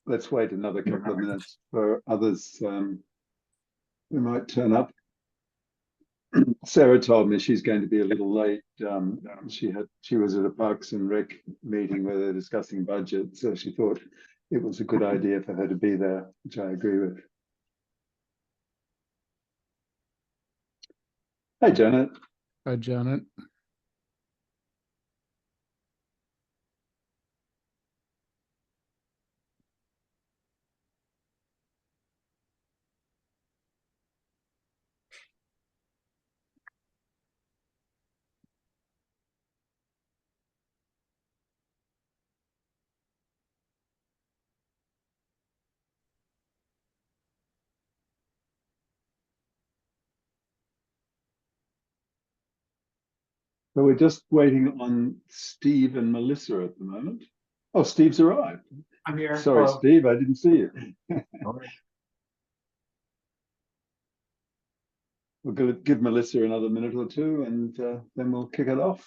Let's wait another couple of minutes for others who might turn up. Sarah told me she's going to be a little late. She was at a Parks and Rec meeting where they're discussing budget, so she thought it was a good idea for her to be there, which I agree with. Hi, Janet. Hi, Janet. So we're just waiting on Steve and Melissa at the moment. Oh, Steve's arrived. I'm here. Sorry, Hello. Steve, I didn't see you. We're going to give Melissa another minute or two, and then we'll kick it off.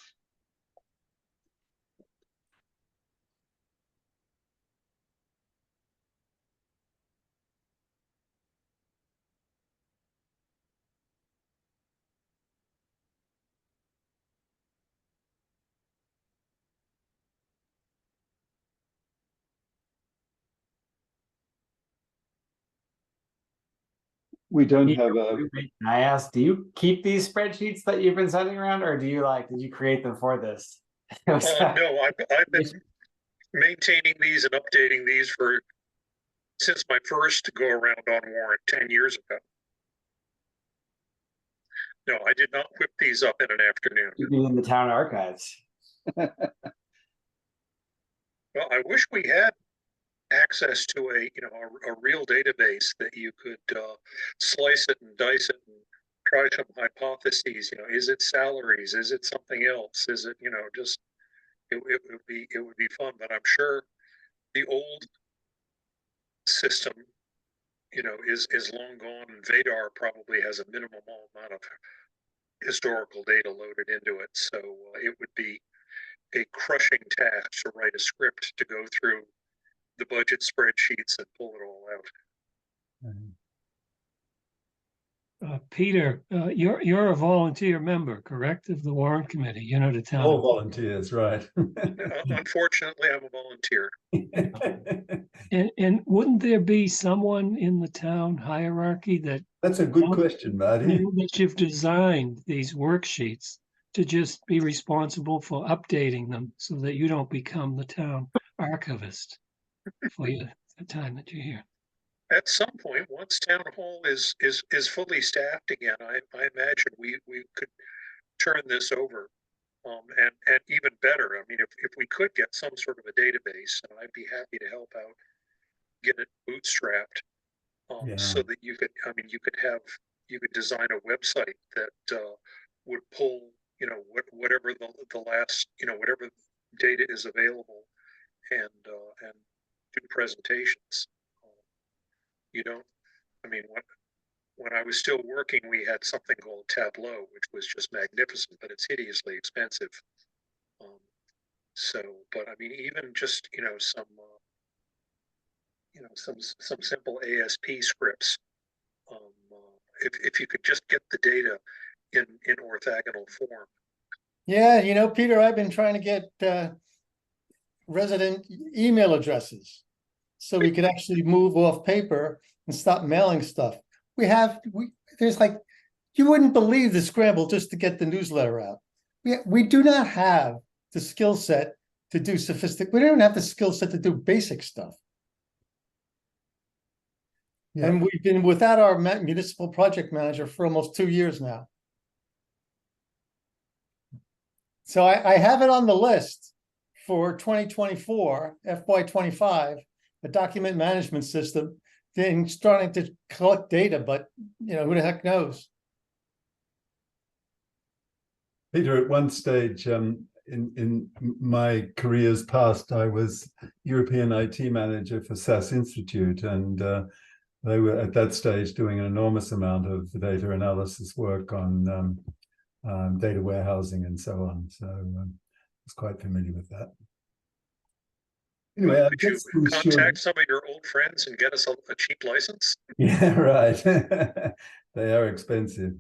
We don't have a. I asked, do you keep these spreadsheets that you've been sending around, or do you did you create them for this? No, I've been maintaining these and updating these since my first go around on Warrant 10 years ago. No, I did not whip these up in an afternoon. You'd be in the town archives. Well, I wish we had access to a real database that you could slice it and dice it and try some hypotheses. Is it salaries? Is it something else? Is it just it would be fun. But I'm sure the old system is long gone, and Vadar probably has a minimal amount of historical data loaded into it. So it would be a crushing task to write a script to go through the budget spreadsheets and pull it all out. Peter, you're a volunteer member, correct, of the Warrant Committee? You're not a town. All volunteers, right? Unfortunately, I'm a volunteer. And wouldn't there be someone in the town hierarchy That's a good question, Marty. that you've designed these worksheets to just be responsible for updating them so that you don't become the town archivist for the time that you're here? At some point, once town hall is fully staffed again, I imagine we could turn this over, and even better. I mean, if we could get some sort of a database, I'd be happy to help out, get it bootstrapped, so that you could design a website that would pull whatever the last whatever data is available, and do presentations. When I was still working, we had something called Tableau, which was just magnificent, but it's hideously expensive. But I mean, even just some simple ASP scripts. If you could just get the data in orthogonal form. Yeah, Peter, I've been trying to get resident email addresses so we could actually move off paper and stop mailing stuff. There's you wouldn't believe the scramble just to get the newsletter out. We do not have the skill set to do we don't have the skill set to do basic stuff. Yeah. And we've been without our municipal project manager for almost 2 years now. So I have it on the list for 2024, FY25, a document management system, then starting to collect data, but who the heck knows? Peter, at one stage in my careers past, I was European IT manager for SAS Institute, and they were at that stage doing an enormous amount of data analysis work on data warehousing and so on. So I was quite familiar with that. Anyway, I Could you guess we should. contact some of your old friends and get us a cheap license? Yeah, right. They are expensive.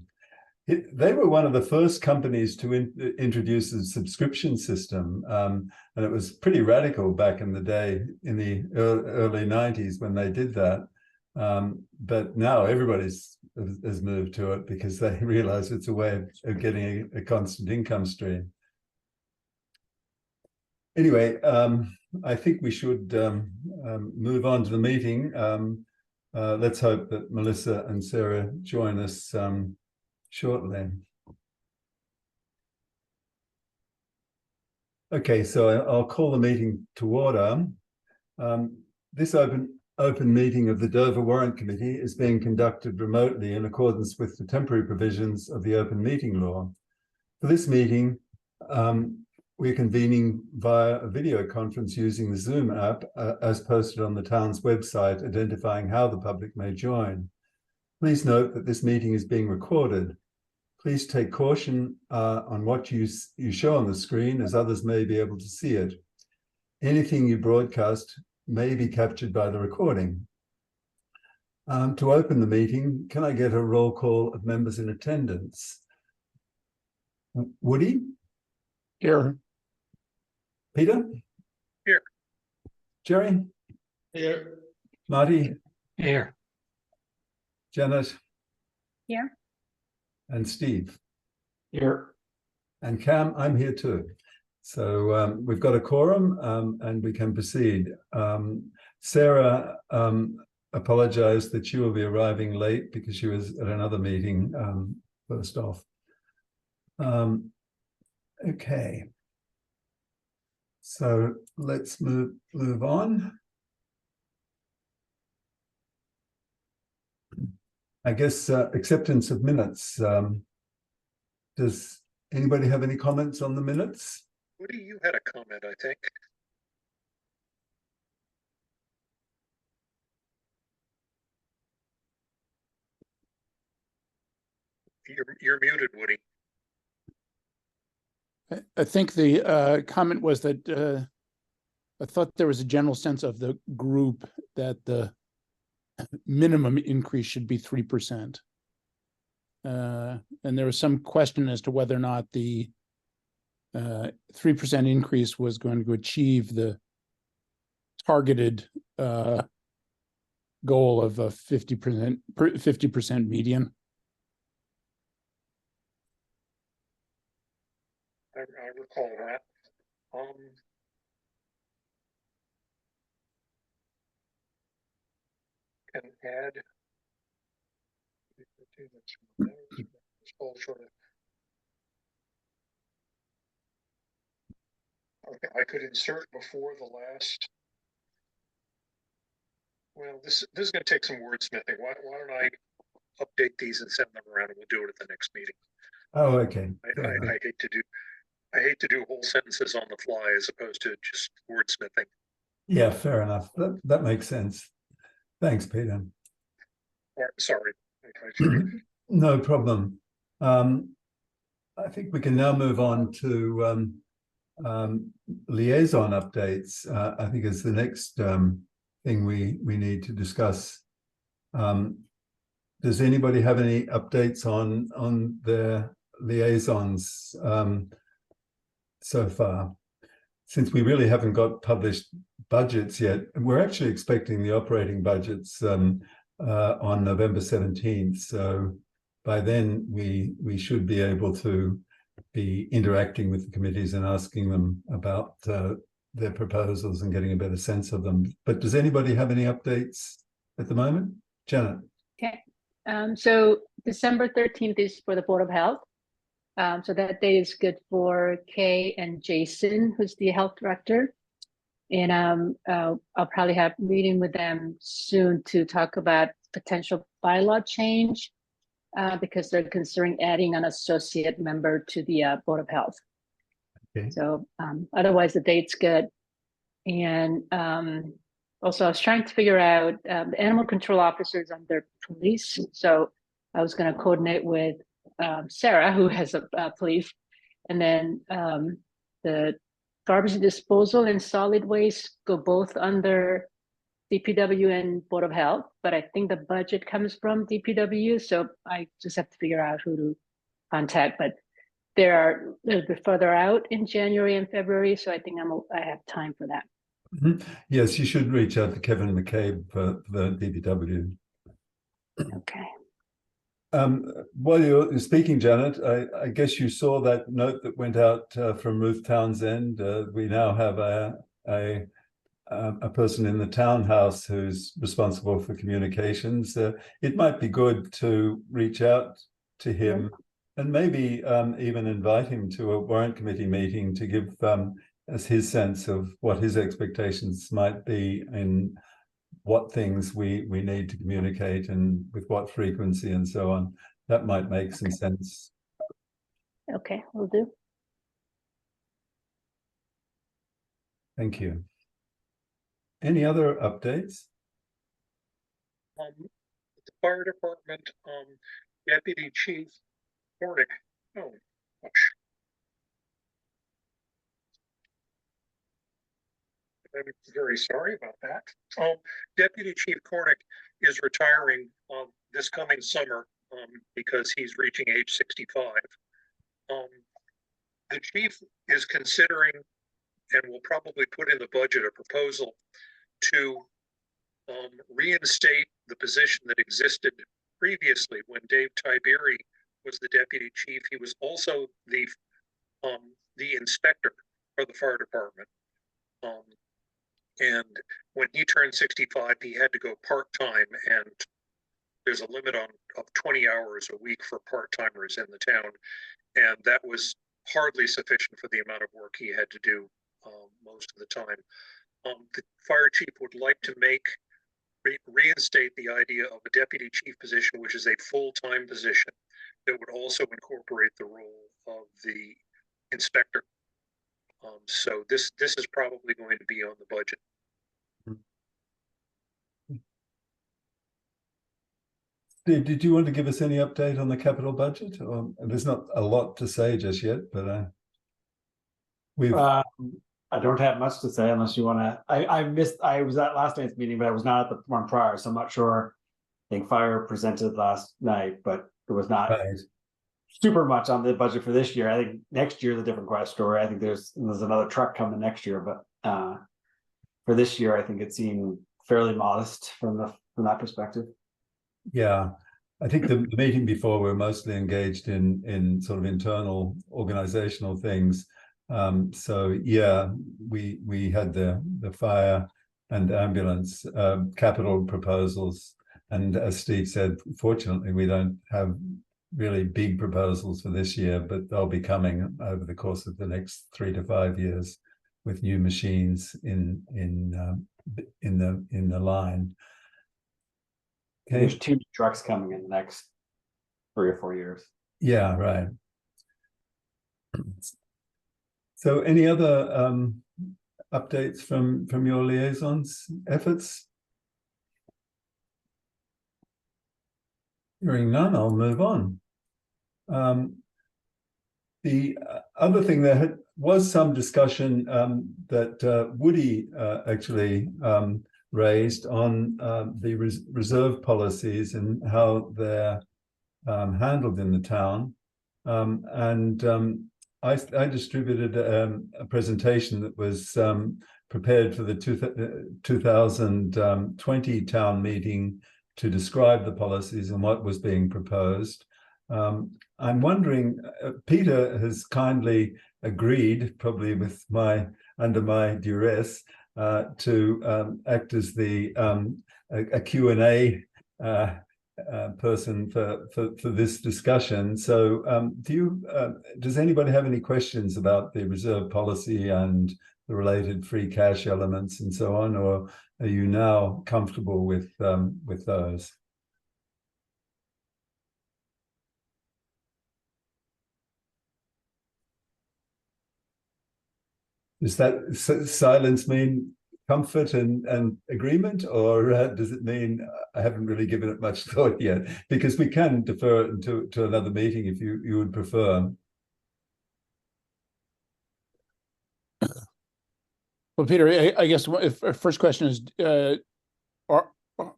They were one of the first companies to introduce a subscription system, and it was pretty radical back in the day, in the early 90s when they did that. But now everybody's has moved to it because they realize it's a way of getting a constant income stream. Anyway, I think we should move on to the meeting. Let's hope that Melissa and Sarah join us shortly. Okay, so I'll call the meeting to order. This open meeting of the Dover Warrant Committee is being conducted remotely in accordance with the temporary provisions of the open meeting law. For this meeting, we're convening via a video conference using the Zoom app as posted on the town's website, identifying how the public may join. Please note that this meeting is being recorded. Please take caution on what you show on the screen, as others may be able to see it. Anything you broadcast may be captured by the recording. To open the meeting, can I get a roll call of members in attendance? Woody? Here. Peter? Here. Jerry? Here. Marty? Here. Janet? Here. And Steve? Here. And Cam, I'm here too. So we've got a quorum and we can proceed. Sarah apologized that she will be arriving late because she was at another meeting first off. Okay. So let's move on. I guess acceptance of minutes. Does anybody have any comments on the minutes? Woody, you had a comment, I think. You're muted, Woody. I think the comment was that I thought there was a general sense of the group that the minimum increase should be 3%. And there was some question as to whether or not the 3% increase was going to achieve the targeted goal of a 50% median. I recall that. Can add. Okay, I could insert before the last. Well, this is going to take some wordsmithing. Why don't I update these and send them around, and we'll do it at the next meeting. Oh, okay. I hate to do whole sentences on the fly as opposed to just wordsmithing. Yeah, fair enough. That makes sense. Thanks, Peter. Sorry. No problem. I think we can now move on to liaison updates. I think is the next thing we need to discuss. Does anybody have any updates on their liaisons so far? Since we really haven't got published budgets yet, we're actually expecting the operating budgets on November 17th. So by then we should be able to be interacting with the committees and asking them about their proposals and getting a better sense of them. But does anybody have any updates at the moment? Janet? Okay. So December 13th is for the Board of Health. So that day is good for Kay and Jason, who's the health director. And I'll probably have a meeting with them soon to talk about potential bylaw change because they're considering adding an associate member to the Board of Health. Okay. So otherwise the date's good. And also I was trying to figure out the animal control officers under police. So I was going to coordinate with Sarah, who has a police, and then the garbage disposal and solid waste go both under DPW and Board of Health, but I think the budget comes from DPW, so I just have to figure out who to contact. But they're further out in January and February, so I think I have time for that. Mhm. Yes, you should reach out to Kevin McCabe for the DPW. Okay. While you're speaking, Janet, I guess you saw that note that went out from Ruth Townsend. We now have a person in the townhouse who's responsible for communications. It might be good to reach out to him and maybe even invite him to a warrant committee meeting to give us his sense of what his expectations might be in what things we need to communicate and with what frequency and so on. That might make some sense. Okay, we'll do. Thank you. Any other updates? The fire department, Deputy Chief Hornick. Oh, gosh. I'm very sorry about that. Deputy Chief Cornick is retiring this coming summer because he's reaching age 65. The chief is considering and will probably put in the budget a proposal to reinstate the position that existed previously when Dave Tiberi was the deputy chief. He was also the inspector for the fire department. And when he turned 65, he had to go part-time, and there's a limit of 20 hours a week for part-timers in the town. And that was hardly sufficient for the amount of work he had to do most of the time. The fire chief would like to reinstate the idea of a deputy chief position, which is a full-time position that would also incorporate the role of the inspector. So this is probably going to be on the budget. Steve, did you want to give us any update on the capital budget? There's not a lot to say just yet, but we've. I don't have much to say unless you want to. I was at last night's meeting, but I was not at the one prior, so I'm not sure. I think fire presented last night, but it was not super much on the budget for this year. I think next year is a different story. I think there's another truck coming next year, but for this year, I think it seemed fairly modest from that perspective. Yeah, I think the meeting before we were mostly engaged in sort of internal organizational things. So yeah, we had the fire and ambulance capital proposals, and as Steve said, fortunately we don't have really big proposals for this year, but they'll be coming over the course of the next 3 to 5 years with new machines in the line. Okay. There's 2 trucks coming in the next 3 or 4 years. Yeah, right. So any other updates from your liaisons efforts? Hearing none, I'll move on. The other thing, there was some discussion that Woody actually raised on the reserve policies and how they're handled in the town. I distributed a presentation that was prepared for the 2020 town meeting to describe the policies and what was being proposed. I'm wondering, Peter has kindly agreed, probably with under my duress, to act as the a Q&A person for this discussion. So does anybody have any questions about the reserve policy and the related free cash elements and so on, or are you now comfortable with those? Does that silence mean comfort and agreement, or does it mean I haven't really given it much thought yet? Because we can defer it to another meeting if you would prefer. Well, Peter, I guess if our first question is,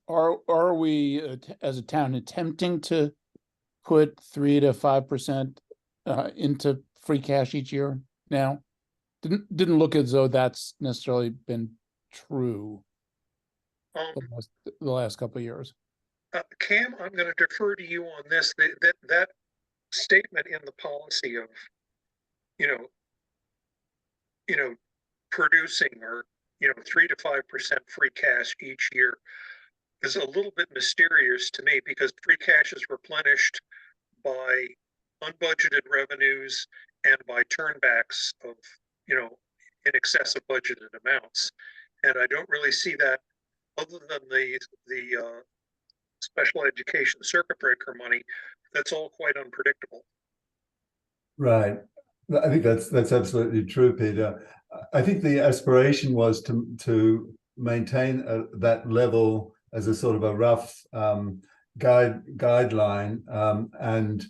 are we as a town attempting to put 3 to 5% into free cash each year now? Didn't look as though that's necessarily been true the last couple of years. Cam, I'm going to defer to you on this. That statement in the policy of, you know, producing or 3 to 5% free cash each year is a little bit mysterious to me, because free cash is replenished by unbudgeted revenues and by turnbacks of in excess of budgeted amounts, and I don't really see that other than the special education circuit breaker money. That's all quite unpredictable. Right. I think that's absolutely true, Peter. I think the aspiration was to maintain that level as a sort of a rough guideline, and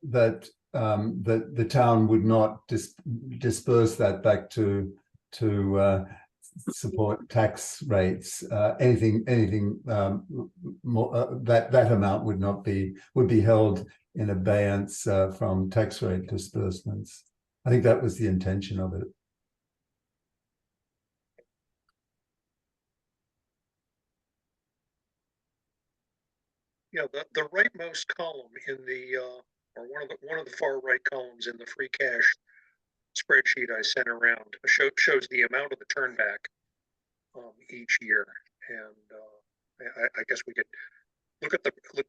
that the town would not disperse that back to support tax rates. Anything more, that amount would be held in abeyance from tax rate disbursements. I think that was the intention of it. Yeah, the rightmost column in the or one of the far right columns in the free cash spreadsheet I sent around shows the amount of the turnback each year, and I guess we could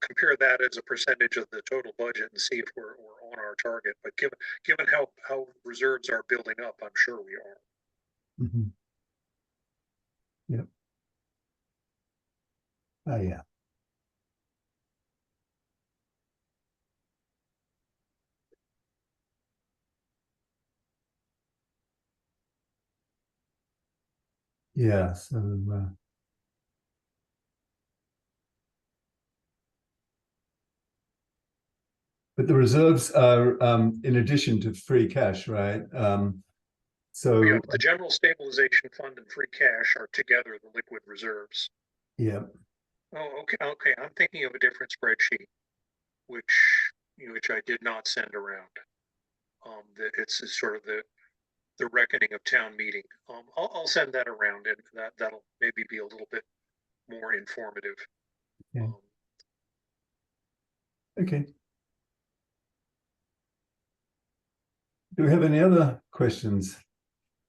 compare that as a percentage of the total budget and see if we're on our target. But given how reserves are building up, I'm sure we are. Mm-hmm. Yep. Oh yeah. Yeah, so but the reserves are in addition to free cash, right? So yeah, the general stabilization fund and free cash are together the liquid reserves. Yeah. Oh, okay. I'm thinking of a different spreadsheet, which I did not send around. That it's sort of the reckoning of town meeting. I'll send that around, and that'll maybe be a little bit more informative. Okay. Okay. Do we have any other questions?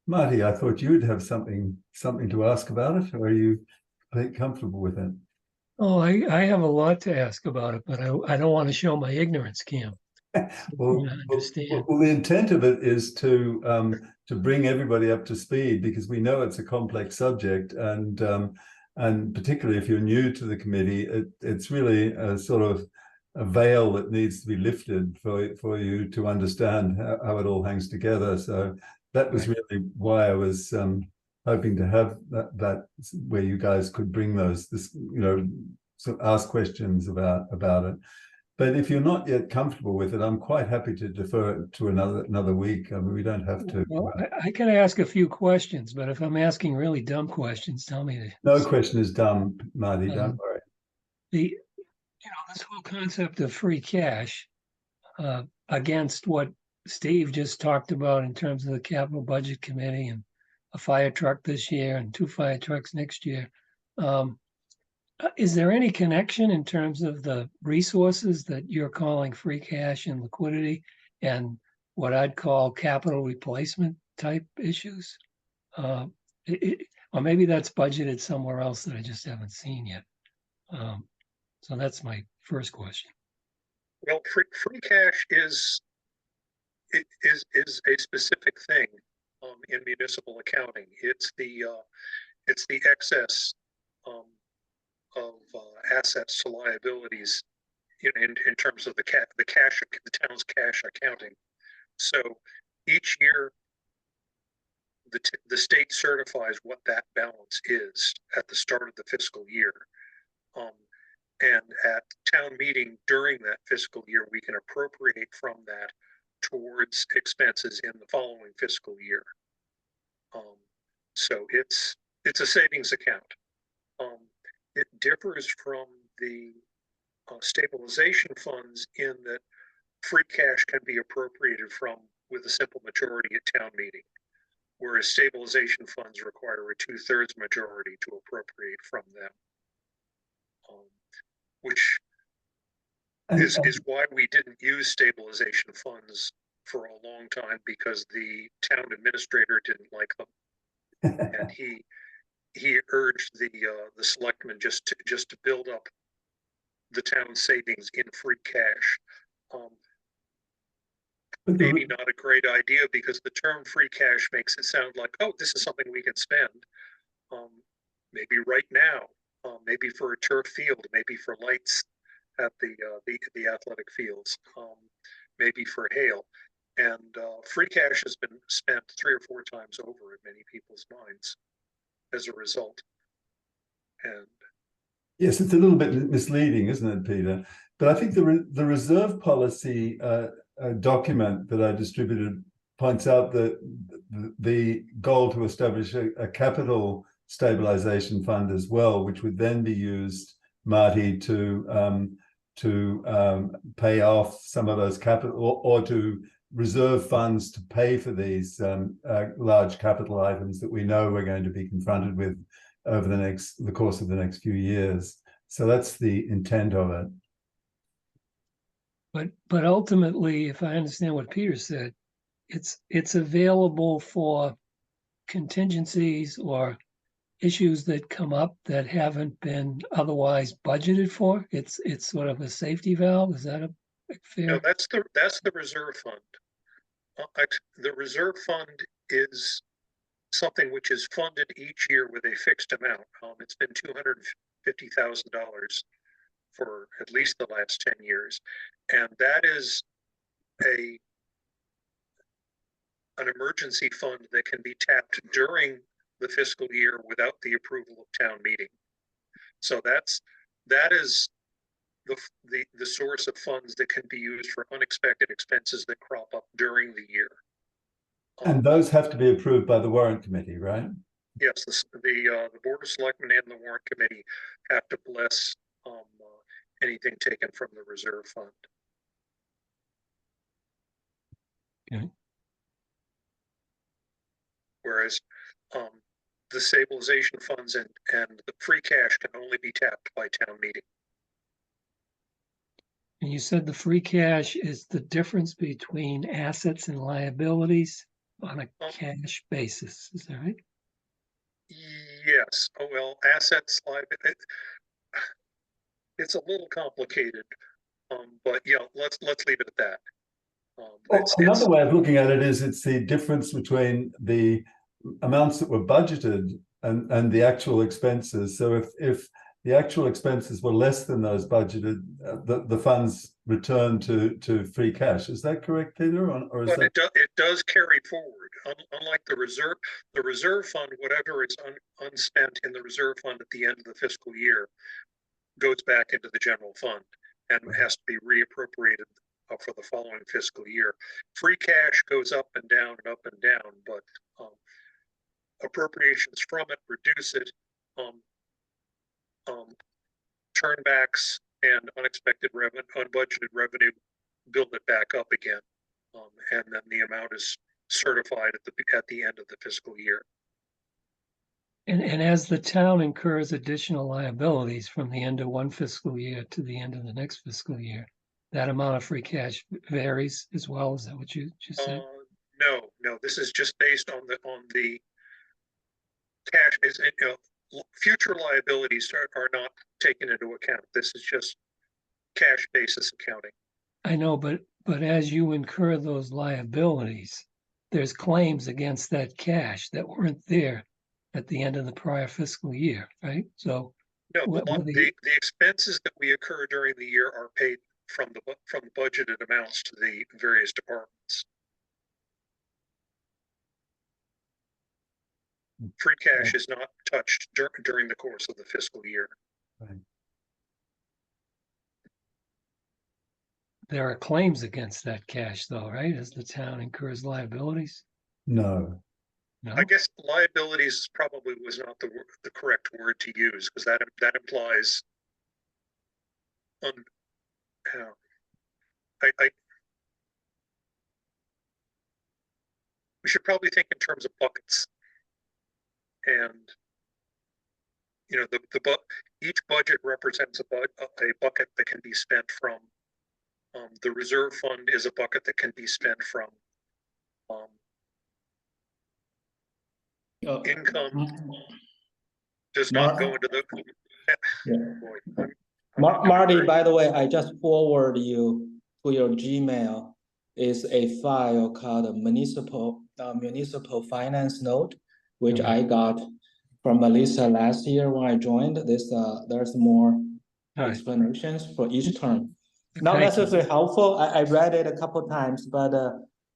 Marty, I thought you'd have something to ask about it, or are you comfortable with it? Oh, I have a lot to ask about it, but I don't want to show my ignorance, Cam. Well, the intent of it is to bring everybody up to speed, because we know it's a complex subject, and particularly if you're new to the committee, it's really a sort of a veil that needs to be lifted for you to understand how it all hangs together. So that was really why I was hoping to have that where you guys could bring ask questions about it. But if you're not yet comfortable with it, I'm quite happy to defer it to another week. I mean, we don't have to. Well, I can ask a few questions, but if I'm asking really dumb questions, tell me to. No question is dumb, Marty. Don't worry. This whole concept of free cash against what Steve just talked about in terms of the capital budget committee and a fire truck this year and 2 fire trucks next year. Is there any connection in terms of the resources that you're calling free cash and liquidity and what I'd call capital replacement type issues? Or maybe that's budgeted somewhere else that I just haven't seen yet. So that's my first question. Well, free cash is a specific thing in municipal accounting. It's the excess of assets to liabilities in terms of the town's cash accounting. So each year the state certifies what that balance is at the start of the fiscal year. And at town meeting during that fiscal year, we can appropriate from that towards expenses in the following fiscal year. So it's a savings account. It differs from the stabilization funds in that free cash can be appropriated from with a simple majority at town meeting, whereas stabilization funds require a 2/3 majority to appropriate from them, which is why we didn't use stabilization funds for a long time, because the town administrator didn't like them, and he urged the selectmen just to build up the town savings in free cash. Maybe not a great idea, because the term free cash makes it sound like, oh, this is something we can spend. Maybe right now, maybe for a turf field, maybe for lights at the athletic fields, maybe for hail. And free cash has been spent 3 or 4 times over in many people's minds as a result. And yes, it's a little bit misleading, isn't it, Peter? But I think the reserve policy document that I distributed points out that the goal to establish a capital stabilization fund as well, which would then be used, Marty, to pay off some of those capital, or to reserve funds to pay for these large capital items that we know we're going to be confronted with over the course of the next few years. So that's the intent of it. But ultimately, if I understand what Peter said, it's available for contingencies or issues that come up that haven't been otherwise budgeted for. It's sort of a safety valve. Is that a fair? no, that's the reserve fund. The reserve fund is something which is funded each year with a fixed amount. It's been $250,000 for at least the last 10 years. And that is an emergency fund that can be tapped during the fiscal year without the approval of town meeting. So that is the source of funds that can be used for unexpected expenses that crop up during the year. And those have to be approved by the Warrant Committee, right? Yes, the Board of Selectmen and the Warrant Committee have to bless anything taken from the reserve fund. Okay. Whereas the stabilization funds and the free cash can only be tapped by town meeting. And you said the free cash is the difference between assets and liabilities on a cash basis. Is that right? Yes. Oh, well, assets, it's a little complicated, but yeah, let's leave it at that. Another way of looking at it is it's the difference between the amounts that were budgeted and the actual expenses. So if the actual expenses were less than those budgeted, the funds return to free cash. Is that correct, Peter? Or is but it does carry forward. Unlike the reserve fund, whatever is unspent in the reserve fund at the end of the fiscal year goes back into the general fund and has to be reappropriated for the following fiscal year. Free cash goes up and down, but appropriations from it reduce it. Turnbacks and unexpected revenue, unbudgeted revenue, build it back up again, and then the amount is certified at the end of the fiscal year. And as the town incurs additional liabilities from the end of one fiscal year to the end of the next fiscal year, that amount of free cash varies as well. Is that what you just said? No. This is just based on the cash. Future liabilities are not taken into account. This is just cash basis accounting. I know, but as you incur those liabilities, there's claims against that cash that weren't there at the end of the prior fiscal year, right? So no, the expenses that we incur during the year are paid from the budgeted amounts to the various departments. free cash is not touched during the course of the fiscal year. Right. There are claims against that cash though, right? As the town incurs liabilities? No. No? I guess liabilities probably was not the correct word to use, because that implies we should probably think in terms of buckets, and each budget represents a bucket that can be spent from. The reserve fund is a bucket that can be spent from. Income does not go into the. Yeah. Boy, Marty, by the way, I just forward you to your Gmail is a file called municipal finance note, which I got from Melissa last year when I joined. There's more explanations for each term. Not necessarily helpful. I read it a couple times, but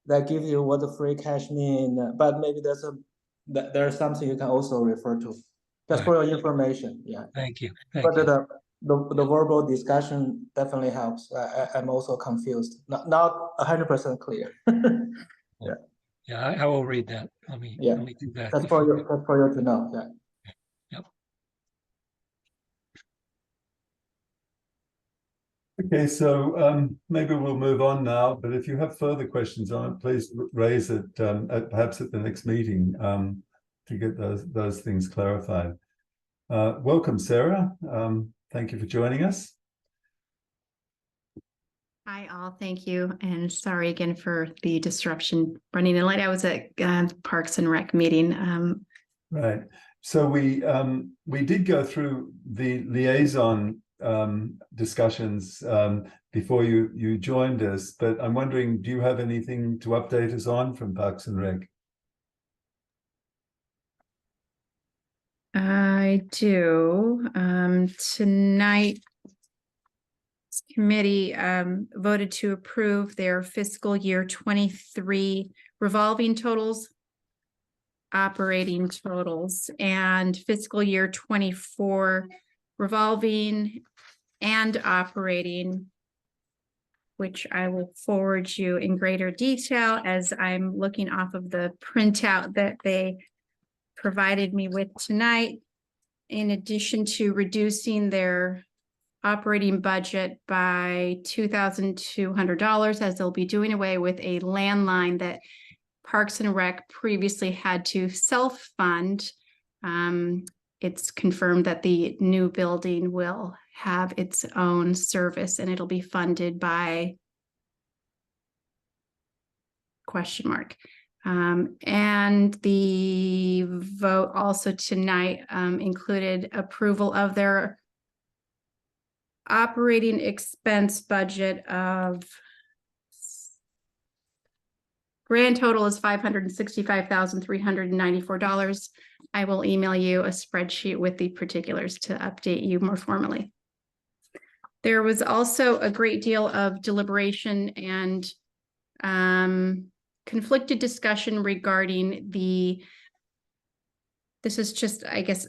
that gives you what the free cash mean. But maybe there's something you can also refer to, just for your information. Yeah. Thank you. But the verbal discussion definitely helps. I'm also confused, not 100% clear. Yeah. Yeah, I will read that. Let me do that. That's for you to know. Yeah. Yep. Okay, so maybe we'll move on now, but if you have further questions on it, please raise it perhaps at the next meeting to get those things clarified. Welcome, Sarah. Thank you for joining us. Hi, all. Thank you. And sorry again for the disruption running in late. I was at Parks and Rec meeting. Right. So we did go through the liaison discussions before you joined us, but I'm wondering, do you have anything to update us on from Parks and Rec? I do. Tonight, committee voted to approve their fiscal year 23 revolving totals, operating totals, and fiscal year 24 revolving and operating, which I will forward you in greater detail as I'm looking off of the printout that they provided me with tonight, in addition to reducing their operating budget by $2,200, as they'll be doing away with a landline that Parks and Rec previously had to self-fund. It's confirmed that the new building will have its own service and it'll be funded by ? And the vote also tonight included approval of their operating expense budget of grand total is $565,394. I will email you a spreadsheet with the particulars to update you more formally. There was also a great deal of deliberation and conflicted discussion regarding this is just, I guess,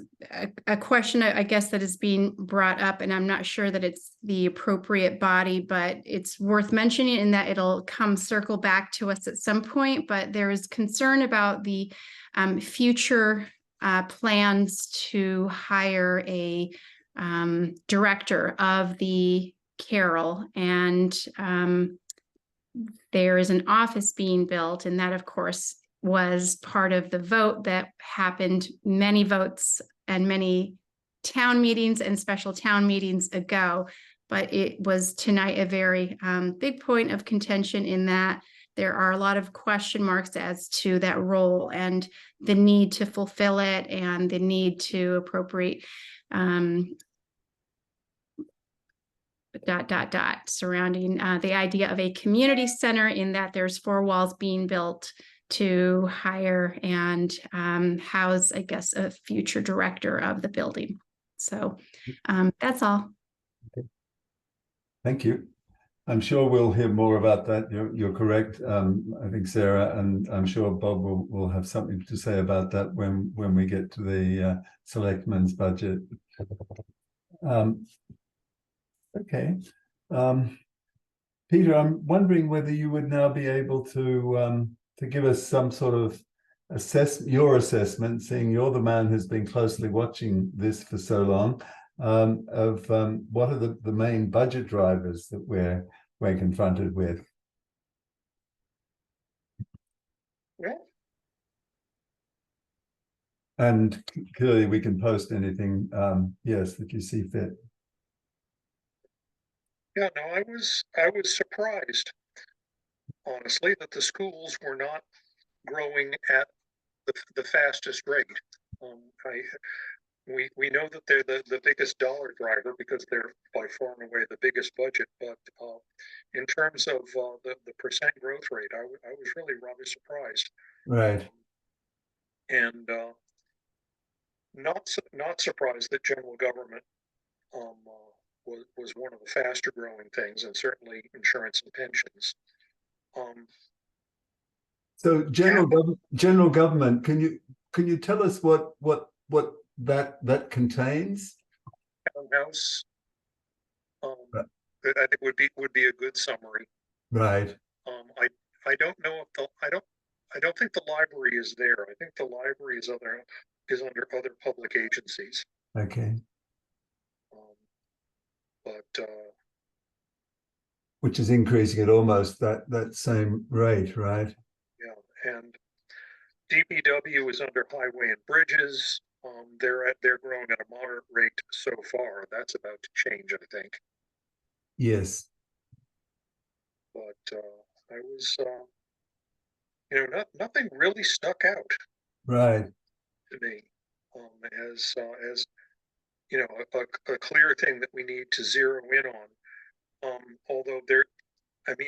a question, I guess, that is being brought up, and I'm not sure that it's the appropriate body, but it's worth mentioning in that it'll circle back to us at some point. But there is concern about the future plans to hire a director of the Carroll, and there is an office being built, and that, of course, was part of the vote that happened many votes and many town meetings and special town meetings ago. But it was tonight a very big point of contention in that there are a lot of question marks as to that role and the need to fulfill it and the need to appropriate surrounding the idea of a community center, in that there's 4 walls being built to hire and house, I guess, a future director of the building. So that's all. Okay. Thank you. I'm sure we'll hear more about that. You're correct. I think Sarah, and I'm sure Bob will have something to say about that when we get to the selectmen's budget. Okay. Peter, I'm wondering whether you would now be able to give us some sort of your assessment, seeing you're the man who's been closely watching this for so long, of what are the main budget drivers that we're confronted with. Yeah. And clearly we can post anything, yes, that you see fit. Yeah, no, I was surprised, honestly, that the schools were not growing at the fastest rate. We know that they're the biggest dollar driver because they're by far and away the biggest budget, but in terms of the percent growth rate, I was really rather surprised. Right. And not surprised that general government was one of the faster growing things, and certainly insurance and pensions. So general government, can you tell us what that contains? Townhouse, I think would be a good summary. Right. I don't know if I don't think the library is there. I think the library is under other public agencies. Okay. But which is increasing at almost that same rate, right? Yeah, and DPW is under highway and bridges. They're growing at a moderate rate so far. That's about to change, I think. Yes. But I was, nothing really stuck out. Right. To me, as a clear thing that we need to zero in on. Although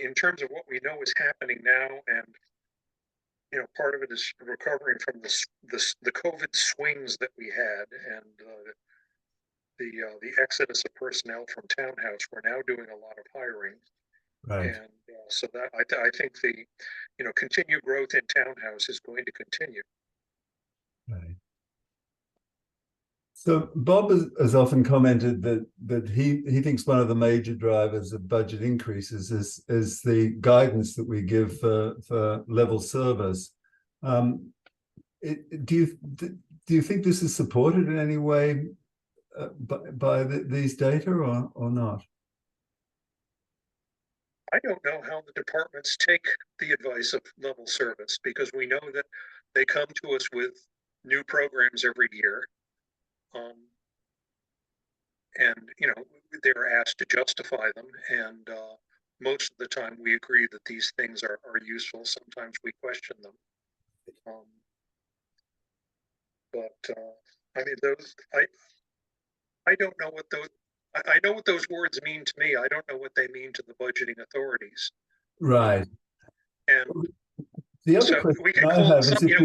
in terms of what we know is happening now, and part of it is recovering from the COVID swings that we had, and the exodus of personnel from Townhouse. We're now doing a lot of hiring, right? And so that I think the continued growth in Townhouse is going to continue. Right. So Bob has often commented that he thinks one of the major drivers of budget increases is the guidance that we give for level service. Do you think this is supported in any way by these data or not? I don't know how the departments take the advice of level service, because we know that they come to us with new programs every year. And they're asked to justify them, and most of the time we agree that these things are useful. Sometimes we question them, but I don't know what those. I know what those words mean to me. I don't know what they mean to the budgeting authorities. Right. And the other so question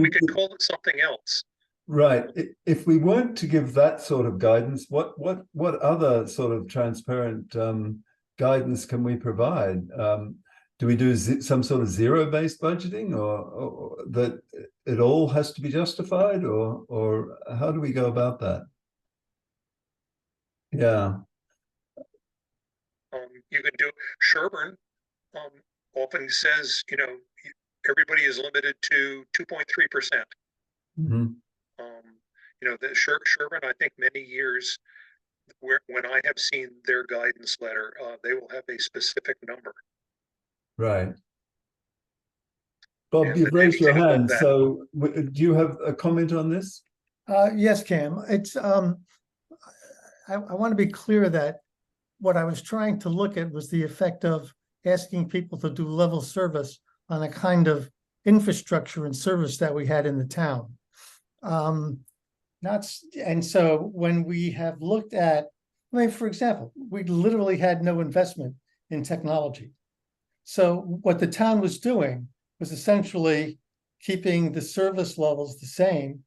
we could call it something else. Right. If we weren't to give that sort of guidance, what other sort of transparent guidance can we provide? Do we do some sort of zero-based budgeting, or that it all has to be justified, or how do we go about that? Yeah. You can do Sherburne often says, everybody is limited to 2.3%. Mm-hmm. The Sherburne, I think many years when I have seen their guidance letter, they will have a specific number. Right. Bob, And you've raised your hand. that. So do you have a comment on this? Yes, Cam. It's I want to be clear that what I was trying to look at was the effect of asking people to do level service on a kind of infrastructure and service that we had in the town. And so when we have looked at, for example, we literally had no investment in technology. So what the town was doing was essentially keeping the service levels the same,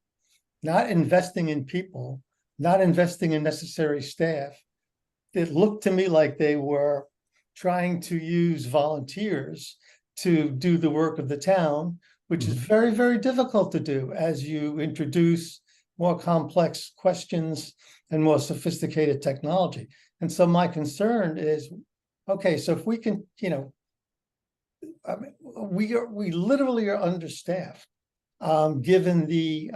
not investing in people, not investing in necessary staff. It looked to me like they were trying to use volunteers to do the work of the town, which is very, very difficult to do as you introduce more complex questions and more sophisticated technology. And so my concern is, okay, so if we can, you know, I mean, we literally are understaffed, given the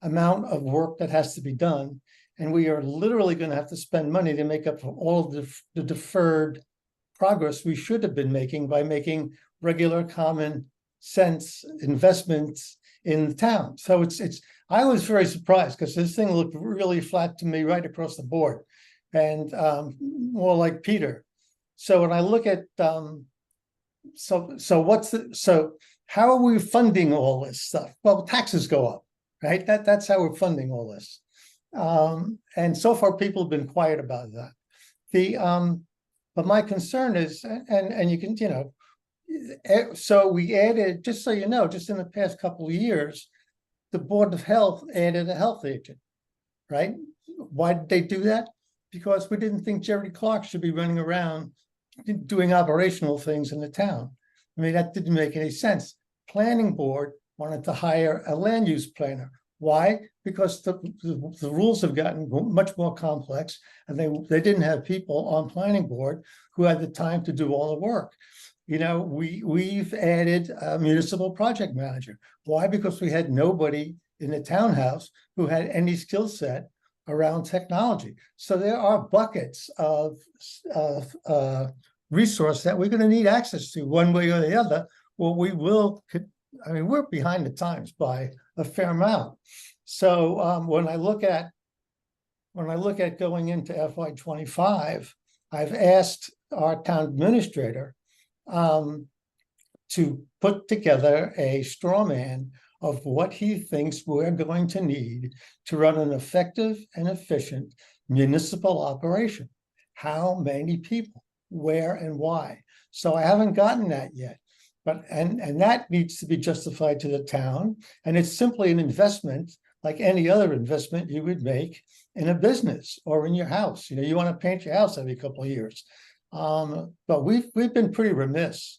amount of work that has to be done. And we are literally going to have to spend money to make up for all of the deferred progress we should have been making by making regular common sense investments in the town. So I was very surprised because this thing looked really flat to me right across the board, and more like Peter. So when I look at so how are we funding all this stuff? Well, taxes go up, right? That's how we're funding all this. And so far people have been quiet about that. But my concern is, and you can, you know, so we added, just so you know, just in the past couple of years, the Board of Health added a health agent, right? Why did they do that? Because we didn't think Jerry Clark should be running around doing operational things in the town. I mean, that didn't make any sense. Planning Board wanted to hire a land use planner. Why? Because the rules have gotten much more complex, and they didn't have people on Planning Board who had the time to do all the work. You know, we've added a municipal project manager. Why? Because we had nobody in the townhouse who had any skill set around technology. So there are buckets of resource that we're going to need access to one way or the other. Well, we will. I mean, we're behind the times by a fair amount. So when I look at going into FY25, I've asked our town administrator to put together a straw man of what he thinks we're going to need to run an effective and efficient municipal operation. How many people, where, and why? So I haven't gotten that yet. But and that needs to be justified to the town, and it's simply an investment like any other investment you would make in a business or in your house. You know, you want to paint your house every couple of years, but we've been pretty remiss.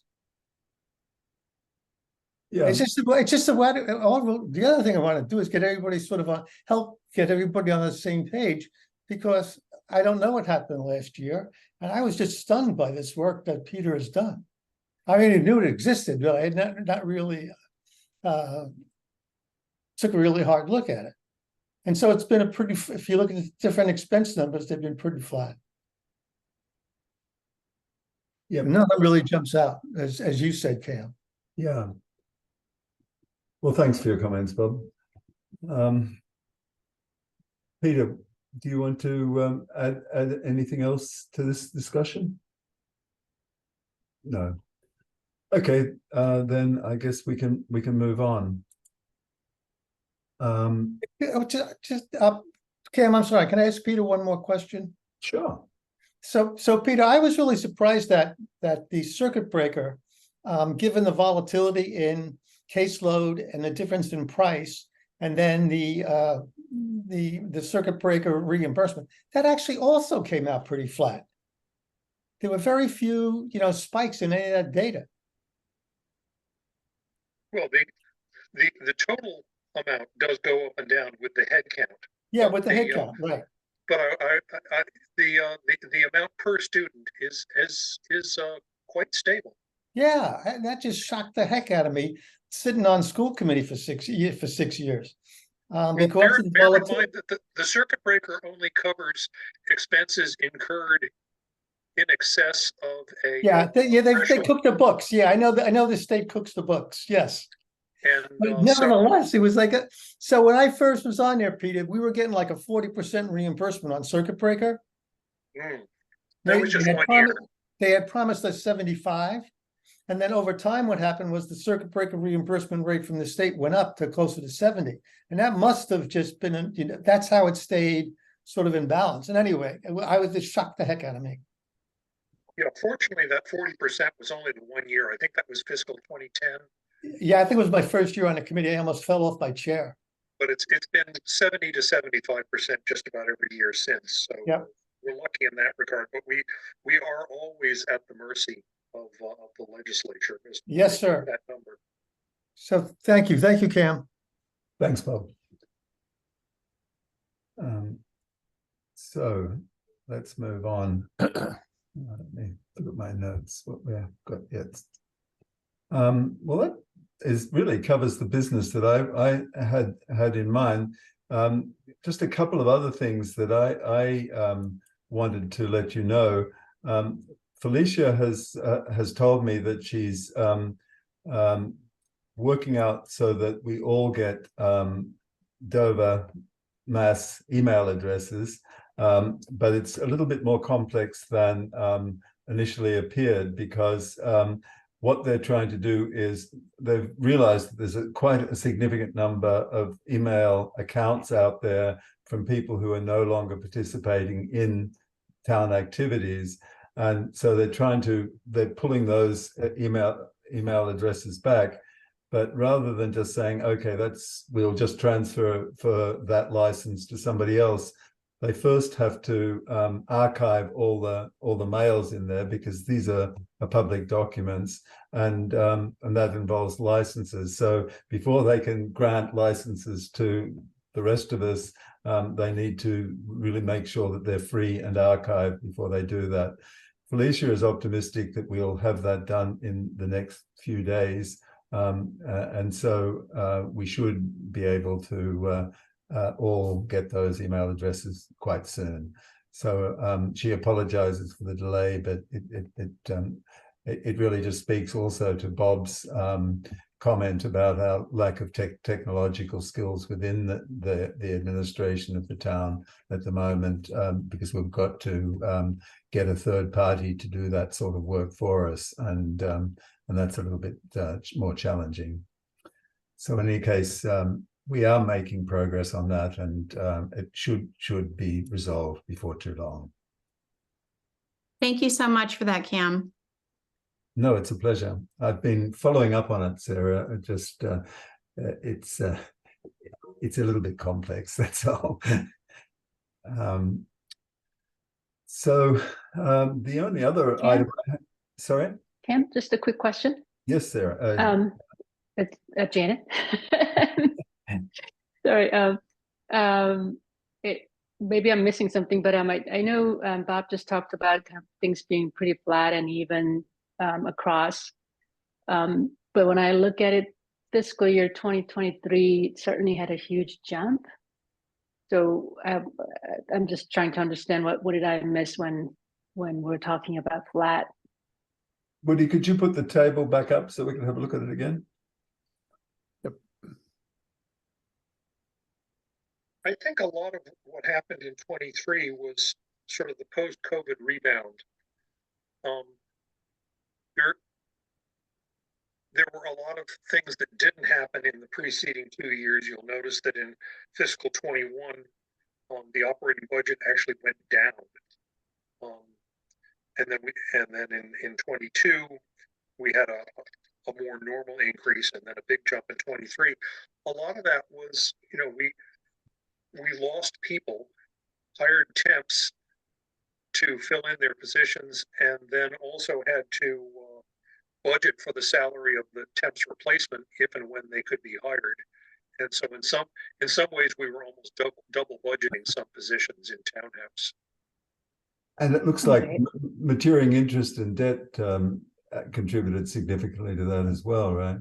Yeah, It's just the way. The other thing I want to do is get everybody sort of help get everybody on the same page, because I don't know what happened last year, and I was just stunned by this work that Peter has done. I mean, I knew it existed, but I had not really took a really hard look at it. And so it's been a pretty, if you look at the different expense numbers, they've been pretty flat. yeah, Nothing really jumps out, as you said, Cam. yeah. Well, thanks for your comments, Bob. Peter, do you want to add anything else to this discussion? No. Okay, then I guess we can move on. Cam, I'm sorry. Can I ask Peter one more question? Sure. So Peter, I was really surprised that the circuit breaker, given the volatility in caseload and the difference in price, and then the circuit breaker reimbursement, that actually also came out pretty flat. There were very few, you know, spikes in any of that data. Well, the total amount does go up and down with the head count. Yeah, with the head count, right. But the amount per student is quite stable. Yeah, and that just shocked the heck out of me, sitting on school committee for 6 years. Well, Because bear in mind that the circuit breaker only covers expenses incurred in excess of a they cook the books. Yeah, I know the state cooks the books. Yes. And but nevertheless, it was like so when I first was on there, Peter, we were getting like a 40% reimbursement on circuit breaker. That was just 1 year. They had promised us 75. And then over time, what happened was the circuit breaker reimbursement rate from the state went up to closer to 70. And that must have just been, you know, that's how it stayed sort of in balance. And anyway, I was just shocked the heck out of me. You know, fortunately, that 40% was only the 1 year. I think that was fiscal 2010. Yeah, I think it was my first year on the committee. I almost fell off my chair. But it's been 70 to 75% just about every year since. So yep. We're lucky in that regard, but we are always at the mercy of the legislature. Yes, sir. That number. So thank you, Cam. Thanks, Bob. So let's move on. Let me look at my notes, what we have got yet. Well, that really covers the business that I had in mind. Just a couple of other things that I wanted to let you know. Felicia has told me that she's working out so that we all get Dover mass email addresses, but it's a little bit more complex than initially appeared, because what they're trying to do is they've realized that there's quite a significant number of email accounts out there from people who are no longer participating in town activities. And so they're pulling those email addresses back. But rather than just saying, okay, we'll just transfer for that license to somebody else, they first have to archive all the mails in there, because these are public documents, and that involves licenses. So before they can grant licenses to the rest of us, they need to really make sure that they're free and archived before they do that. Felicia is optimistic that we'll have that done in the next few days. And so we should be able to all get those email addresses quite soon. So she apologizes for the delay, but it really just speaks also to Bob's comment about our lack of technological skills within the administration of the town at the moment, because we've got to get a third party to do that sort of work for us, and that's a little bit more challenging. So in any case, we are making progress on that, and it should be resolved before too long. Thank you so much for that, Cam. No, it's a pleasure. I've been following up on it, Sarah. It's a little bit complex, that's all. So the only other item. Sorry? Cam, just a quick question. Yes, Sarah. It's Janet. Sorry. Maybe I'm missing something, but I know Bob just talked about kind of things being pretty flat and even across. But when I look at it, fiscal year 2023 certainly had a huge jump. So I'm just trying to understand what did I miss when we're talking about flat. Woody, could you put the table back up so we can have a look at it again? Yep. I think a lot of what happened in 23 was sort of the post-COVID rebound. There were a lot of things that didn't happen in the preceding 2 years. You'll notice that in fiscal 21, the operating budget actually went down. And then in 22, we had a more normal increase, and then a big jump in 23. A lot of that was, we lost people, hired temps to fill in their positions, and then also had to budget for the salary of the temps replacement if and when they could be hired. And so in some ways, we were almost double budgeting some positions in townhouse. And it looks like maturing interest and debt contributed significantly to that as well, right?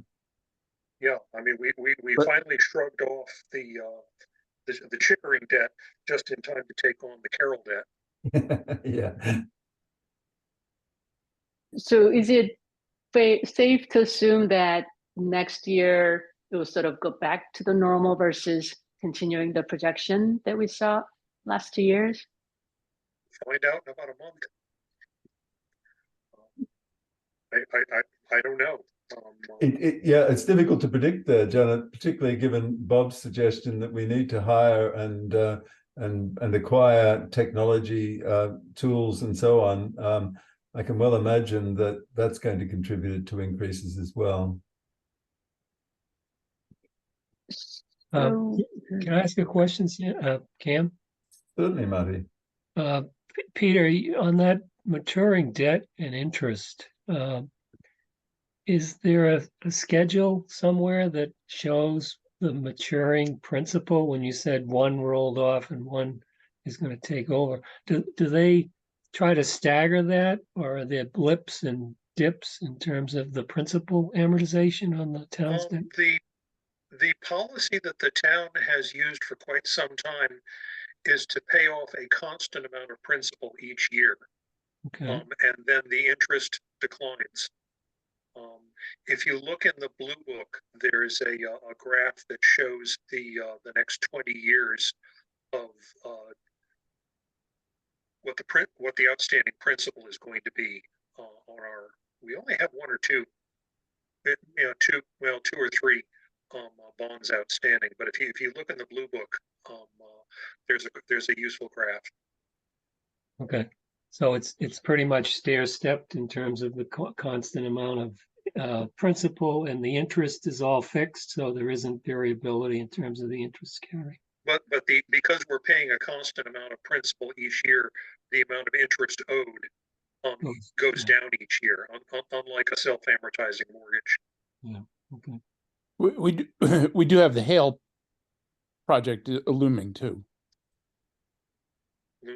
Yeah, I mean, we finally shrugged off the Chickering debt just in time to take on the Carroll debt. Yeah. So is it safe to assume that next year it will sort of go back to the normal versus continuing the projection that we saw last 2 years? Find out in about a month. I don't know. Yeah, it's difficult to predict there, Janet, particularly given Bob's suggestion that we need to hire and acquire technology tools and so on. I can well imagine that that's going to contribute to increases as well. Can I ask a question, Cam? Certainly, Marty. Peter, on that maturing debt and interest, is there a schedule somewhere that shows the maturing principal when you said one rolled off and one is going to take over? Do they try to stagger that, or are there blips and dips in terms of the principal amortization on the town's debt? The policy that the town has used for quite some time is to pay off a constant amount of principal each year. Okay. And then the interest declines. If you look in the blue book, there's a graph that shows the next 20 years of what the outstanding principal is going to be on our. We only have one or two, two or three bonds outstanding. But if you look in the blue book, there's a useful graph. Okay. So it's pretty much stair-stepped in terms of the constant amount of principal, and the interest is all fixed, so there isn't variability in terms of the interest carry. But because we're paying a constant amount of principal each year, the amount of interest owed goes down each year, unlike a self-amortizing mortgage. Yeah. Okay. We do have the Hale project looming too.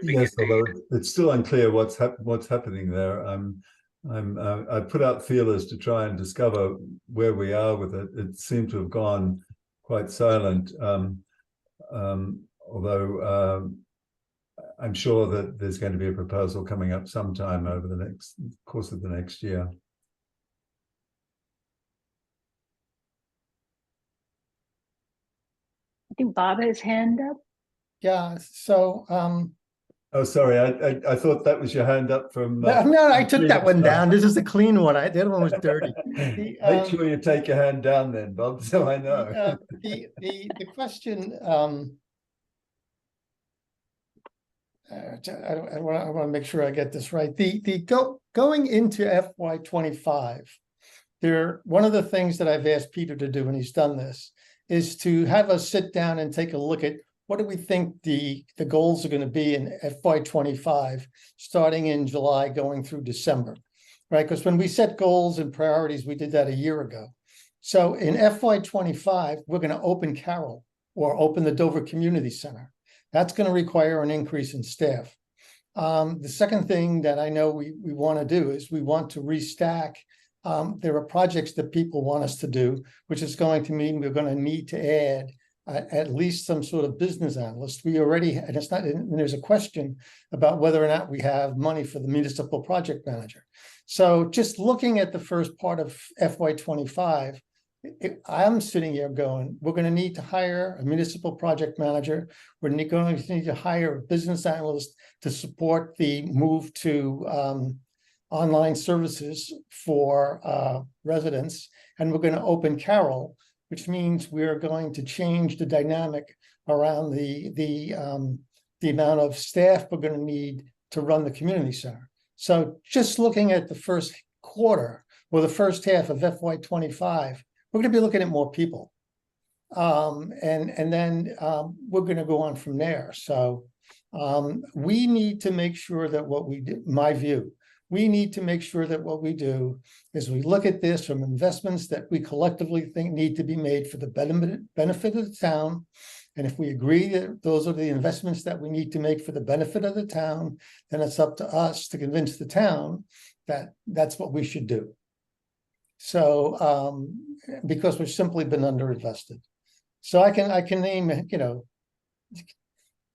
Yes, although it's still unclear what's happening there. I put out feelers to try and discover where we are with it. It seemed to have gone quite silent, although I'm sure that there's going to be a proposal coming up sometime over the course of the next year. I think Bob has his hand up. Yeah, so Oh, sorry, I thought that was your hand up from. no, I took that one down. This is a clean one. The other one was dirty. Make sure you take your hand down then, Bob, so I know. The question, I want to make sure I get this right. Going into FY25, one of the things that I've asked Peter to do, and he's done this, is to have us sit down and take a look at what do we think the goals are going to be in FY25, starting in July, going through December, right? Because when we set goals and priorities, we did that a year ago. So in FY25, we're going to open Carroll or open the Dover Community Center. That's going to require an increase in staff. The second thing that I know we want to do is we want to restack. There are projects that people want us to do, which is going to mean we're going to need to add at least some sort of business analyst. We already, and it's not, and there's a question about whether or not we have money for the municipal project manager. So just looking at the first part of FY25, I'm sitting here going, we're going to need to hire a municipal project manager. We're going to need to hire a business analyst to support the move to online services for residents. And we're going to open Carroll, which means we're going to change the dynamic around the amount of staff we're going to need to run the community center. So just looking at the first quarter or the first half of FY25, we're going to be looking at more people. And then we're going to go on from there. So we need to make sure that what we do, my view, we need to make sure that what we do is we look at this from investments that we collectively think need to be made for the benefit of the town. And if we agree that those are the investments that we need to make for the benefit of the town, then it's up to us to convince the town that that's what we should do. So because we've simply been underinvested. So I can name,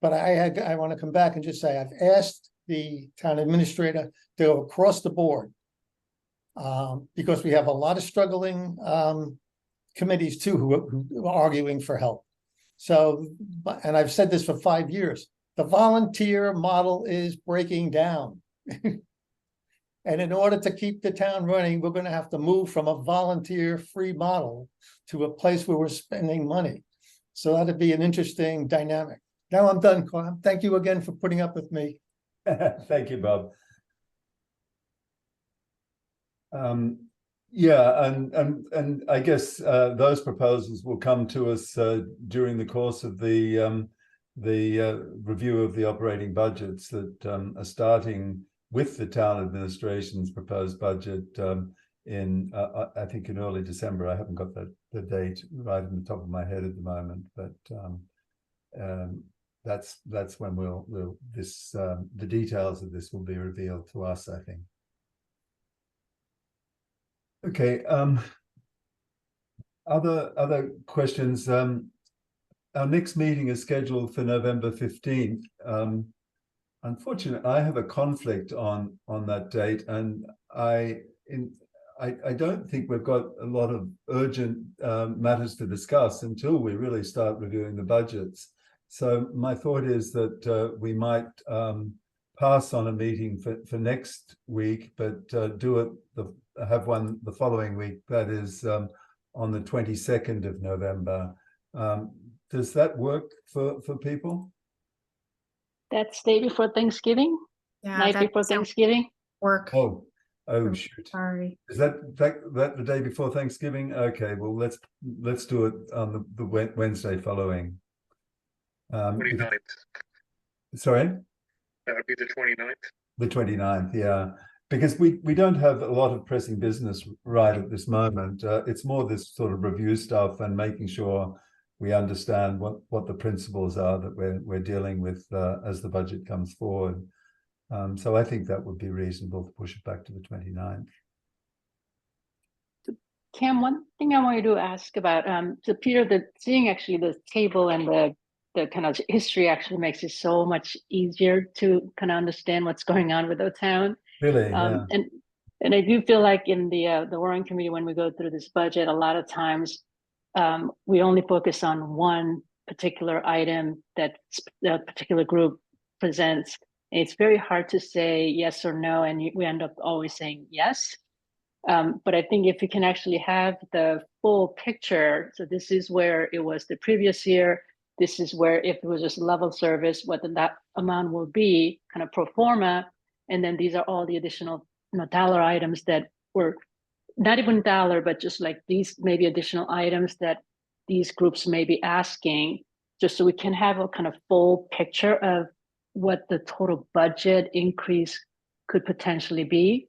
but I want to come back and just say I've asked the town administrator to go across the board because we have a lot of struggling committees too who are arguing for help. So, and I've said this for 5 years, the volunteer model is breaking down. And in order to keep the town running, we're going to have to move from a volunteer-free model to a place where we're spending money. So that'd be an interesting dynamic. Now I'm done, Carl. Thank you again for putting up with me. Thank you, Bob. Yeah, and I guess those proposals will come to us during the course of the the review of the operating budgets that are starting with the town administration's proposed budget in I think in early December. I haven't got the date right in the top of my head at the moment, but that's when the details of this will be revealed to us, I think. Okay. Other questions. Our next meeting is scheduled for November 15th. Unfortunately, I have a conflict on that date, and I don't think we've got a lot of urgent matters to discuss until we really start reviewing the budgets. So my thought is that we might pass on a meeting for next week, but have one the following week. That is on the 22nd of November. Does that work for people? That's day before Thanksgiving, Yeah, night that before doesn't Thanksgiving. work. Oh, shoot. Sorry. Is that the day before Thanksgiving? Okay, well, let's do it on the Wednesday following. 29th. Sorry? That would be the 29th. The 29th, yeah. Because we don't have a lot of pressing business right at this moment. It's more this sort of review stuff and making sure we understand what the principles are that we're dealing with as the budget comes forward. So I think that would be reasonable to push it back to the 29th. Cam, one thing I wanted to ask about, so Peter, seeing actually the table and the kind of history actually makes it so much easier to kind of understand what's going on with the town. Really, yeah. And I do feel like in the Warrant Committee, when we go through this budget, a lot of times we only focus on one particular item that a particular group presents. It's very hard to say yes or no, and we end up always saying yes. But I think if you can actually have the full picture, so this is where it was the previous year, this is where if it was just level service, what that amount will be, kind of pro forma, and then these are all the additional dollar items that were not even dollar, but just like these maybe additional items that these groups may be asking, just so we can have a kind of full picture of what the total budget increase could potentially be.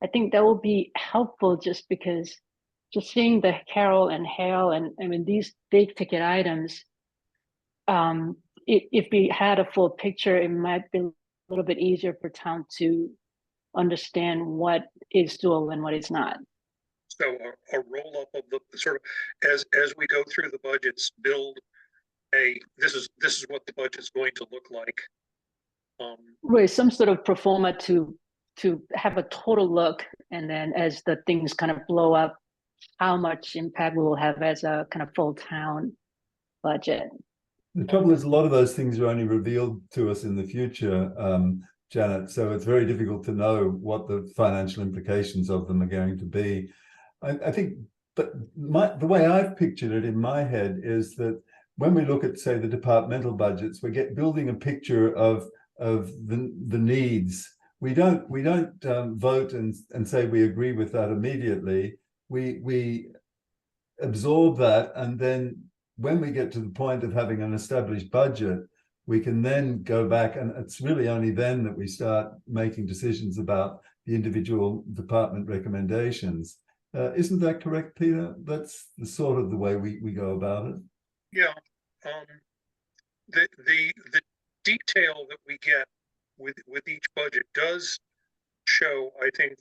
I think that will be helpful just because just seeing the Carol and Hale and I mean these big ticket items, if we had a full picture, it might be a little bit easier for town to understand what is doable and what is not. So a roll up of the sort of as we go through the budgets, build this is what the budget's going to look like. Right, some sort of pro forma to have a total look, and then as the things kind of blow up, how much impact we will have as a kind of full town budget. The trouble is a lot of those things are only revealed to us in the future, Janet, so it's very difficult to know what the financial implications of them are going to be. I think, but the way I've pictured it in my head is that when we look at, say, the departmental budgets, we get building a picture of the needs. We don't vote and say we agree with that immediately. We absorb that, and then when we get to the point of having an established budget, we can then go back, and it's really only then that we start making decisions about the individual department recommendations. Isn't that correct, Peter? That's the sort of the way we go about it. Yeah. The detail that we get with each budget does show, I think,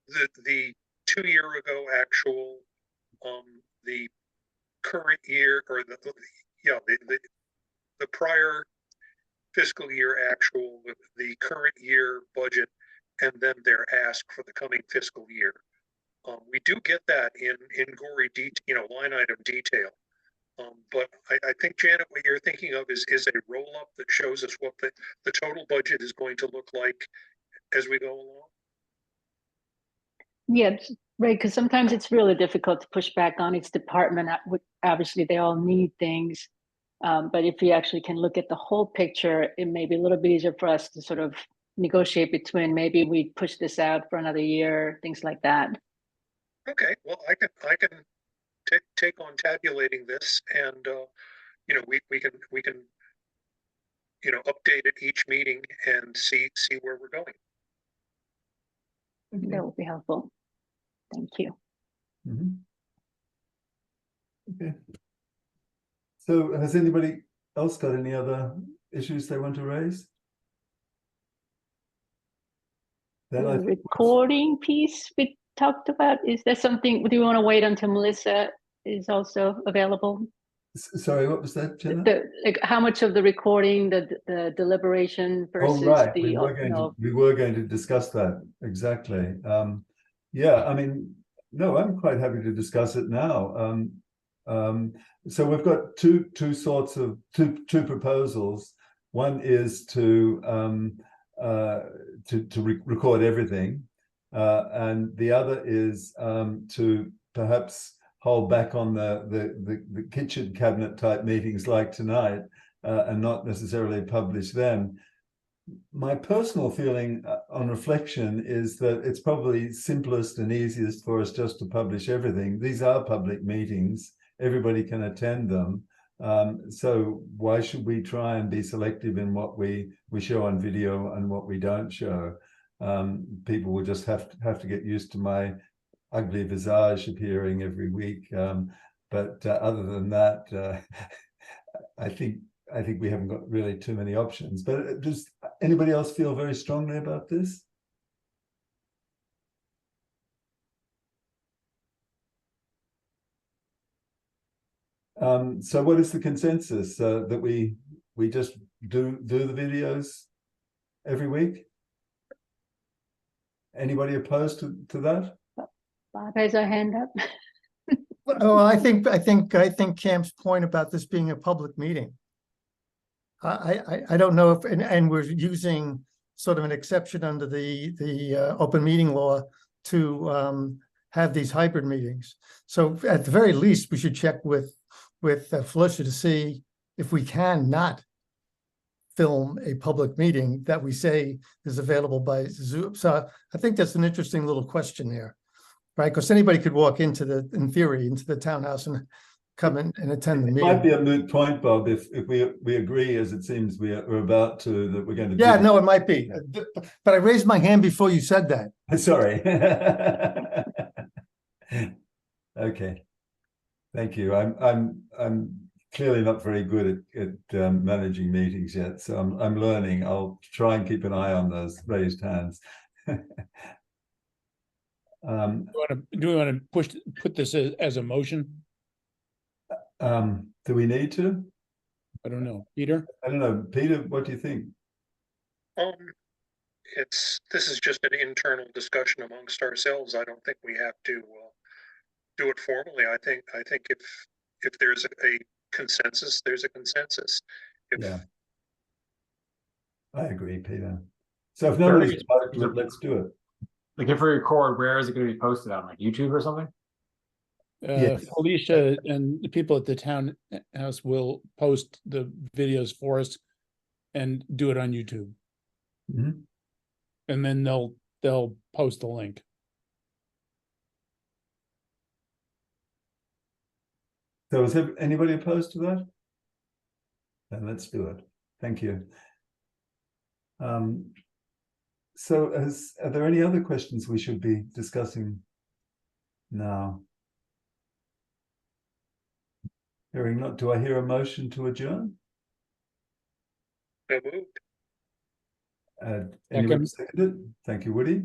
the 2 year ago actual, the current year, or the prior fiscal year actual, the current year budget, and then their ask for the coming fiscal year. We do get that in gory detail, line item detail. But I think, Janet, what you're thinking of is a roll up that shows us what the total budget is going to look like as we go along. Yeah, right, because sometimes it's really difficult to push back on each department. Obviously, they all need things. But if we actually can look at the whole picture, it may be a little bit easier for us to sort of negotiate between maybe we push this out for another year, things like that. Okay, well, I can take on tabulating this, and we can update at each meeting and see where we're going. Okay. That would be helpful. Thank you. Mhm. Okay. So has anybody else got any other issues they want to raise? Then I The think recording piece we talked about, is there something, do you want to wait until Melissa is also available? sorry, what was that, Jenna? Like how much of the recording, the deliberation versus right. the, We were going to discuss that. Exactly. Yeah, I mean, no, I'm quite happy to discuss it now. So we've got two proposals. One is to record everything, and the other is to perhaps hold back on the kitchen cabinet type meetings like tonight, and not necessarily publish them. My personal feeling on reflection is that it's probably simplest and easiest for us just to publish everything. These are public meetings. Everybody can attend them. So why should we try and be selective in what we show on video and what we don't show? People will just have to get used to my ugly visage appearing every week. But other than that, I think we haven't got really too many options. But does anybody else feel very strongly about this? So what is the consensus? That we just do the videos every week? Anybody opposed to that? Bob has a hand up. Oh, I think Cam's point about this being a public meeting. I don't know if, and we're using sort of an exception under the open meeting law to have these hybrid meetings. So at the very least, we should check with Felicia to see if we can not film a public meeting that we say is available by Zoom. So I think that's an interesting little question there, right? Because anybody could walk in theory, into the townhouse and come in and attend the meeting. It might be a moot point, Bob, if we agree, as it seems we're about to, that we're going to Yeah, do. no, it might be. But I raised my hand before you said that. Sorry. Okay. Thank you. I'm clearly not very good at managing meetings yet, so I'm learning. I'll try and keep an eye on those raised hands. Do we want to put this as a motion? Do we need to? I don't know, Peter. I don't know, Peter. What do you think? This is just an internal discussion amongst ourselves. I don't think we have to do it formally. I think if there's a consensus, there's a consensus. Yeah, I agree, Peter. So if nobody's opposed to it, let's do it. Like if we record, where is it going to be posted on, like YouTube or something? Yes. Felicia and the people at the townhouse will post the videos for us and do it on YouTube. Mm-hmm. And then they'll post the link. So is anybody opposed to that? Then let's do it. Thank you. So are there any other questions we should be discussing now? Hearing not, do I hear a motion to adjourn? So moved. Anyone second it? Thank you, Woody.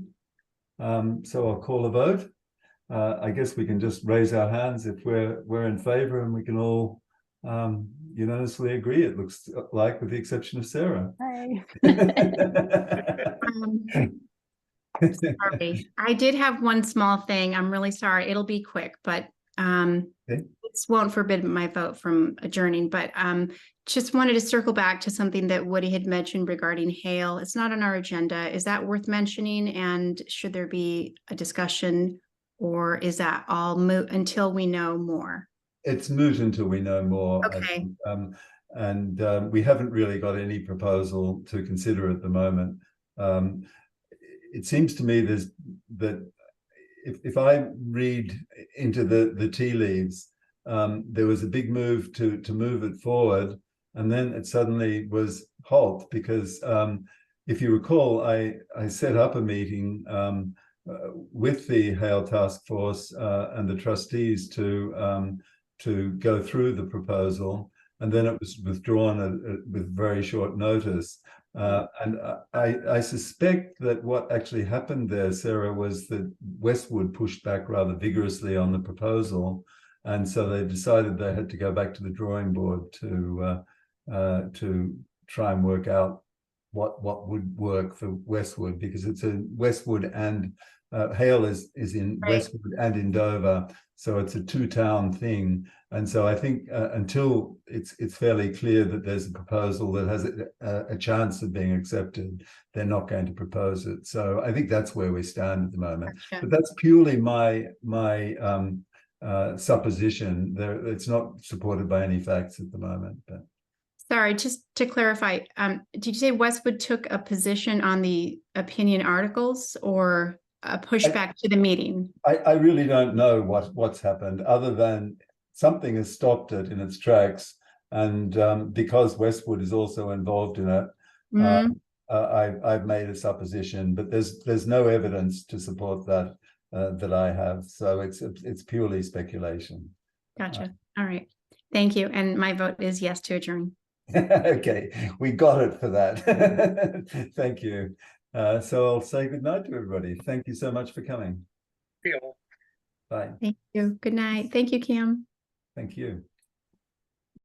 So I'll call a vote. I guess we can just raise our hands if we're in favor, and we can all unanimously agree, it looks like, with the exception of Sarah. Hi. Sorry, I did have one small thing. I'm really sorry. It'll be quick, but this won't forbid my vote from adjourning. But just wanted to circle back to something that Woody had mentioned regarding hail. It's not on our agenda. Is that worth mentioning? And should there be a discussion, or is that all moot until we know more? It's moot until we know more. Okay. And we haven't really got any proposal to consider at the moment. It seems to me that if I read into the tea leaves, there was a big move to move it forward, and then it suddenly was halt because if you recall, I set up a meeting with the Hale Task Force and the trustees to go through the proposal, and then it was withdrawn with very short notice. And I suspect that what actually happened there, Sarah, was that Westwood pushed back rather vigorously on the proposal, and so they decided they had to go back to the drawing board to try and work out what would work for Westwood, because it's a Westwood and Hale is in Right. Westwood and in Dover, so it's a two-town thing. And so I think until it's fairly clear that there's a proposal that has a chance of being accepted, they're not going to propose it. So I think that's where we stand at the moment. Gotcha. But that's purely my supposition. It's not supported by any facts at the moment. But Sorry, just to clarify, did you say Westwood took a position on the opinion articles or a pushback to the meeting? I really don't know what's happened, other than something has stopped it in its tracks. And because Westwood is also involved in it, I've made a supposition, but there's no evidence to support that that I have. So it's purely speculation. Gotcha. All right. Thank you. And my vote is yes to adjourn. Okay, we got it for that. Thank you. So I'll say good night to everybody. Thank you so much for coming. You know. Bye. Thank you. Good night. Thank you, Kim. Thank you.